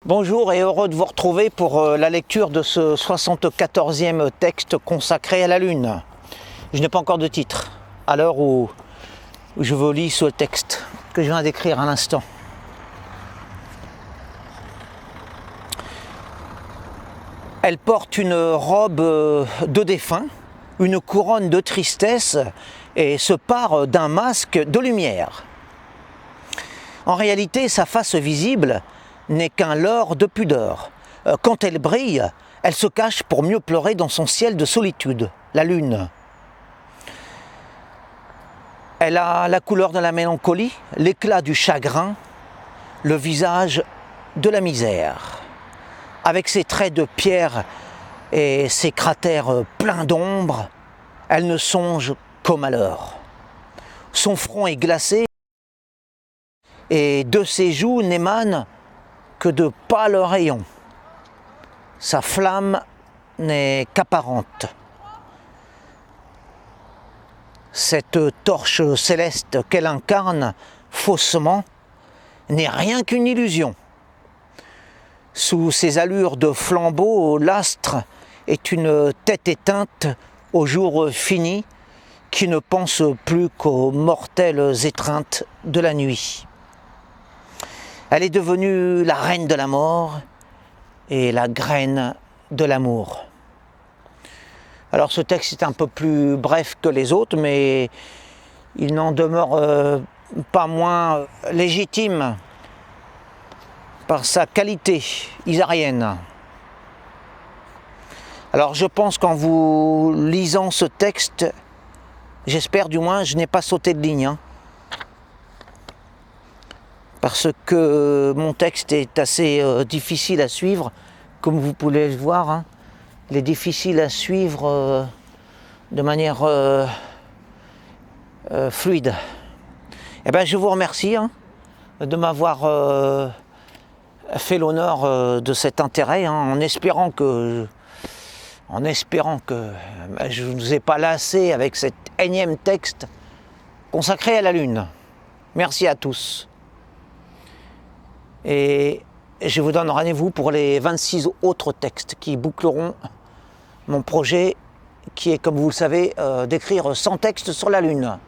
Bonjour et heureux de vous retrouver pour la lecture de ce 74e texte consacré à la Lune. Je n'ai pas encore de titre, à l'heure où je vous lis ce texte que je viens d'écrire à l'instant. Elle porte une robe de défunt, une couronne de tristesse et se pare d'un masque de lumière. En réalité, sa face visible n'est qu'un leurre de pudeur. Quand elle brille, elle se cache pour mieux pleurer dans son ciel de solitude, la lune. Elle a la couleur de la mélancolie, l'éclat du chagrin, le visage de la misère. Avec ses traits de pierre et ses cratères pleins d'ombre, elle ne songe qu'au malheur. Son front est glacé et de ses joues n'émane que de pâles rayons. Sa flamme n'est qu'apparente. Cette torche céleste qu'elle incarne faussement n'est rien qu'une illusion. Sous ses allures de flambeau, l'astre est une tête éteinte au jour fini qui ne pense plus qu'aux mortelles étreintes de la nuit. Elle est devenue la reine de la mort et la graine de l'amour. Alors ce texte est un peu plus bref que les autres, mais il n'en demeure pas moins légitime par sa qualité isarienne. Alors je pense qu'en vous lisant ce texte, j'espère du moins, je n'ai pas sauté de ligne, parce que mon texte est assez difficile à suivre, comme vous pouvez le voir. Il est difficile à suivre de manière fluide. Eh bien, je vous remercie de m'avoir fait l'honneur de cet intérêt, en espérant que je ne vous ai pas lassé avec cet énième texte consacré à la Lune. Merci à tous. Et je vous donne rendez-vous pour les 26 autres textes qui boucleront mon projet qui est, comme vous le savez, d'écrire 100 textes sur la Lune.